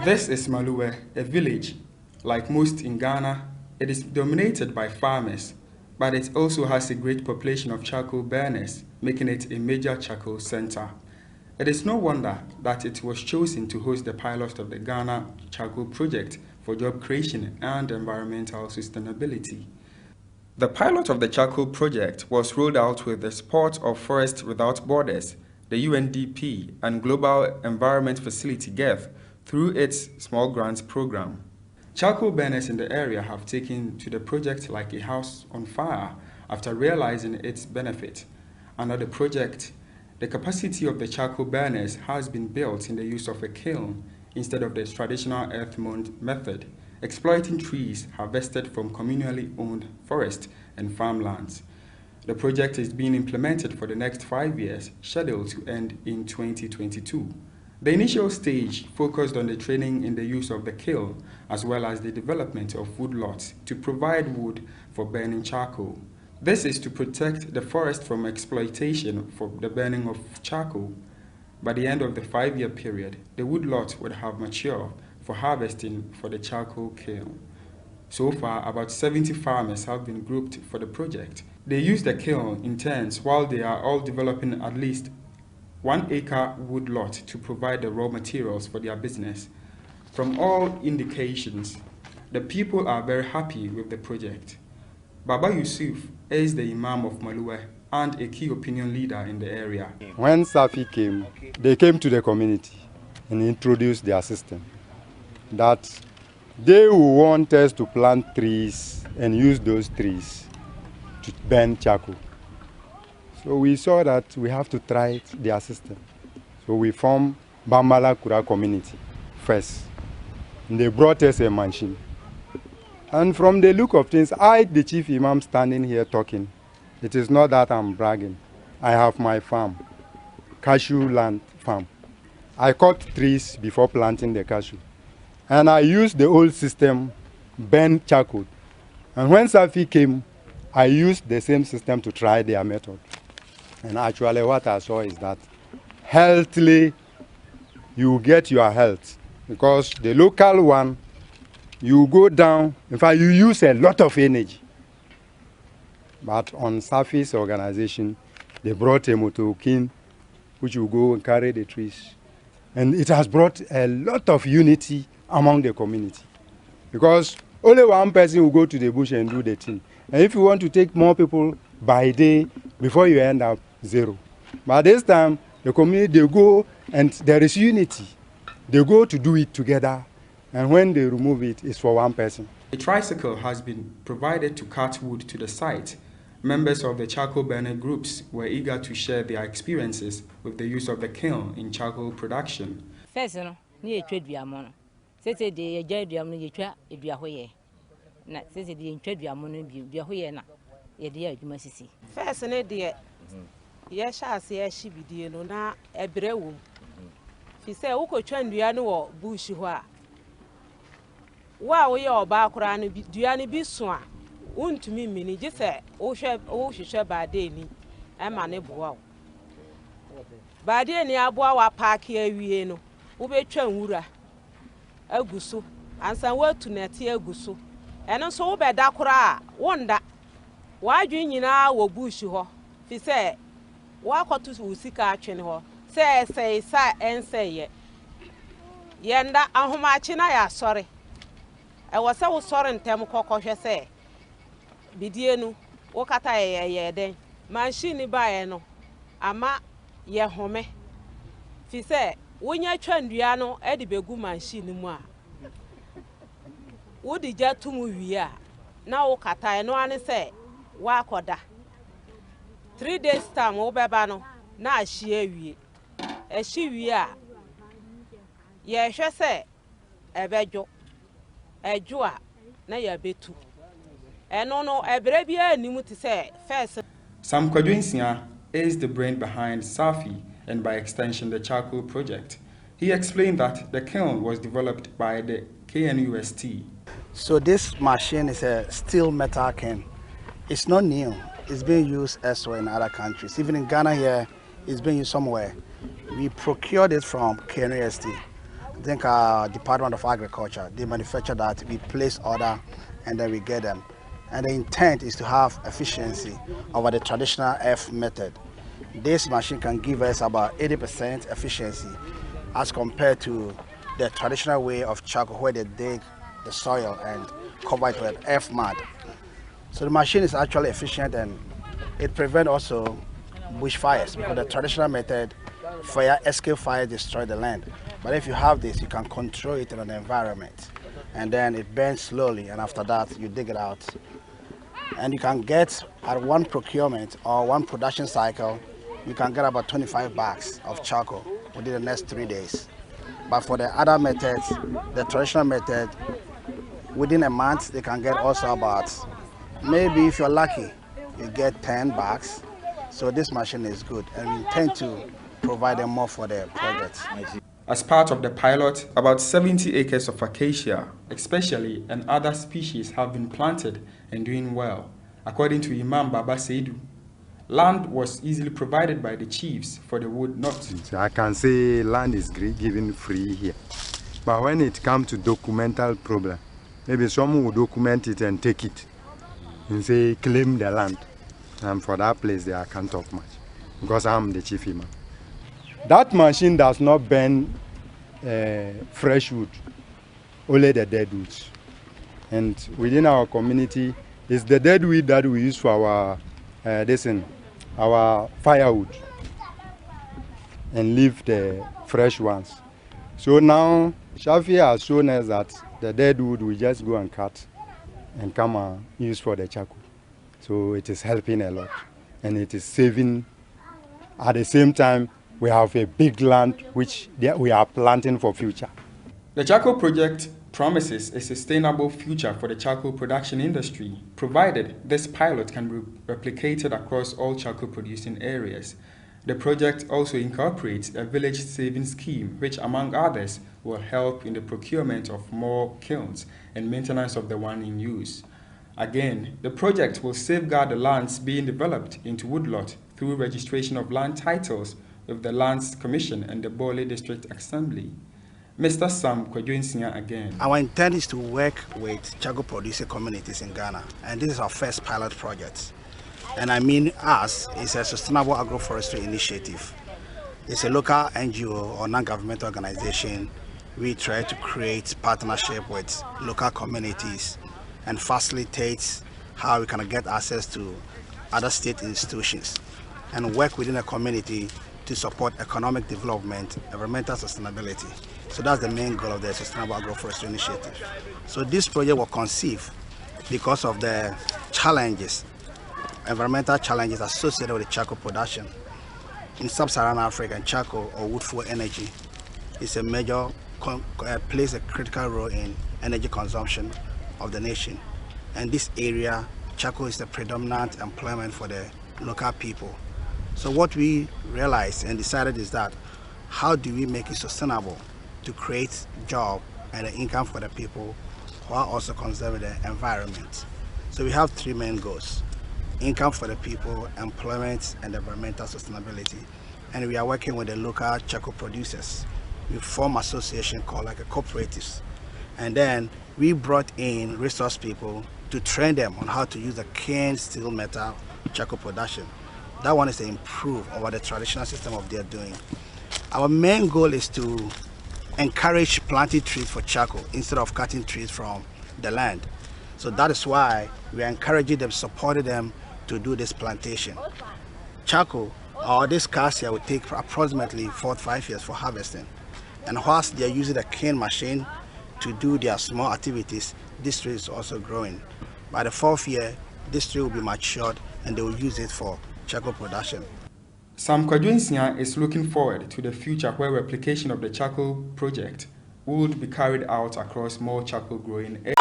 This is Maluwe, a village. Like most in Ghana, it is dominated by farmers, but it also has a great population of charcoal burners, making it a major charcoal center. It is no wonder that it was chosen to host the pilot of the Ghana Charcoal Project for job creation and environmental sustainability. The pilot of the Charcoal Project was rolled out with the support of Forests Without Borders, the UNDP, and Global Environment Facility GEF through its small grants program. Charcoal burners in the area have taken to the project like a house on fire after realizing its benefit. Under the project, the capacity of the charcoal burners has been built in the use of a kiln instead of the traditional earth mound method, exploiting trees harvested from communally owned forests and farmlands. The project is being implemented for the next 5 years, scheduled to end in 2022. The initial stage focused on the training in the use of the kiln, as well as the development of woodlots to provide wood for burning charcoal. This is to protect the forest from exploitation for the burning of charcoal. By the end of the 5-year period, the woodlot would have matured for harvesting for the charcoal kiln. So far, about 70 farmers have been grouped for the project. They use the kiln in turns while they are all developing at least 1 acre woodlot to provide the raw materials for their business. From all indications, the people are very happy with the project. Baba Yusuf is the Imam of Maluwe and a key opinion leader in the area. When SAFI came, they came to the community and introduced their system that they will want us to plant trees and use those trees to burn charcoal. So we saw that we have to try their system. So we formed Bambala Kura community first. And they brought us a machine. And from the look of things, the chief imam, standing here talking. It is not that I'm bragging. I have my farm, cashew land farm. I cut trees before planting the cashew. And I used the old system, burn charcoal. And when SAFI came, I used the same system to try their method. And actually what I saw is that healthily, you get your health. Because the local one, you go down, in fact, you use a lot of energy. But on SAFI's organization, they brought a motokin, which will go and carry the trees. And it has brought a lot of unity among the community. Because only one person will go to the bush and do the thing. And if you want to take more people by day, before you end up 0. But this time, the community, they go and there is unity. They go to do it together. And when they remove it, it's for one person. A tricycle has been provided to cart wood to the site. Members of the charcoal burner groups were eager to share their experiences with the use of the kiln in charcoal production. First, you trade via mono. Say the Jadiam, you try if you are here. Not say the trade via mono, you are here now. You must see. First, dear, yes, I say she be dear, no, now a brew. He said, Oko Chandiano or Bushua. Wow, we are back around Diani Biswa. Won't to me, Minnie, just say, oh, she shall by day, and my neighbor. By day, near Boa Park here, we know, Ube Chanwura, a gusso, and some word to Netia gusso. And also by Dakura, wonder. Why do you now will bush you? He said, walk or two will seek our chin her. Say, and say ye. Yenda, and whom I china, sorry. I was so sorry in Temoko, say. Bidienu, Okata ye then. Machine by no. Ama ye home. He said, when you train Diano, Eddie Begu machine moi. Would the jet to move ya? Now Okata, no one say, walk or da. 3 days time, Obabano, now she a she we are. Ye shall say, a bejo, a joa, na ya betu. And no, a brabia nimu to say, first. Sam Kwadwinsia is the brain behind SAFI and by extension the charcoal project. He explained that the kiln was developed by the KNUST. So this machine is a steel metal kiln. It's not new. It's being used elsewhere in other countries. Even in Ghana here, it's being used somewhere. We procured it from KNUST. I think our Department of Agriculture, they manufacture that, we place order, and then we get them. And the intent is to have efficiency over the traditional F method. This machine can give us about 80% efficiency as compared to the traditional way of charcoal where they dig the soil and cover it with F mud. So the machine is actually efficient and it prevents also bushfires because the traditional method, escape fire destroy the land. But if you have this, you can control it in an environment. And then it burns slowly, and after that, you dig it out. And you can get, at one procurement or one production cycle, you can get about 25 bags of charcoal within the next 3 days. But for the other methods, the traditional method, within a month, they can get also about, maybe if you're lucky, you get 10 bags. So this machine is good, and we intend to provide them more for the project. As part of the pilot, about 70 acres of acacia, especially, and other species have been planted and doing well. According to Imam Baba Seidu, land was easily provided by the chiefs for the wood not. I can say land is given free here. But when it comes to documental problem, maybe someone will document it and take it and say claim the land. And for that place, I can't talk much because I'm the chief imam. That machine does not burn fresh wood, only the dead woods. And within our community, it's the dead wood that we use for our our firewood and leave the fresh ones. So now, SAFI has shown us that the dead wood we just go and cut and come and use for the charcoal. So it is helping a lot, and it is saving. At the same time, we have a big land which we are planting for future. The charcoal project promises a sustainable future for the charcoal production industry, provided this pilot can be replicated across all charcoal producing areas. The project also incorporates a village saving scheme, which among others will help in the procurement of more kilns and maintenance of the one in use. Again, the project will safeguard the lands being developed into woodlot through registration of land titles with the Lands Commission and the Bole District Assembly. Mr. Sam Kwadwinsia again. Our intent is to work with charcoal producing communities in Ghana, and this is our first pilot project. And I mean us, it's a sustainable agroforestry initiative. It's a local NGO or non-governmental organization. We try to create partnership with local communities and facilitate how we can get access to other state institutions and work within a community to support economic development, environmental sustainability. So that's the main goal of the Sustainable Agroforestry Initiative. So this project was conceived because of the challenges, environmental challenges associated with the charcoal production. In sub-Saharan Africa, charcoal or wood fuel energy is a major, plays a critical role in energy consumption of the nation. And this area, charcoal is the predominant employment for the local people. So what we realized and decided is that how do we make it sustainable to create job and an income for the people while also conserving the environment. So we have three main goals: income for the people, employment, and environmental sustainability. And we are working with the local charcoal producers. We form association called like a cooperatives. And then we brought in resource people to train them on how to use the cane, steel, metal charcoal production. That one is to improve over the traditional system of their doing. Our main goal is to encourage planting trees for charcoal instead of cutting trees from the land. So that is why we are encouraging them, supporting them to do this plantation. Charcoal, or this cassia, will take approximately 4 to 5 years for harvesting. And whilst they are using the cane machine to do their small activities, this tree is also growing. By the 4th year, this tree will be matured and they will use it for charcoal production. Sam Kwadwinsia is looking forward to the future where replication of the charcoal project would be carried out across more charcoal growing areas.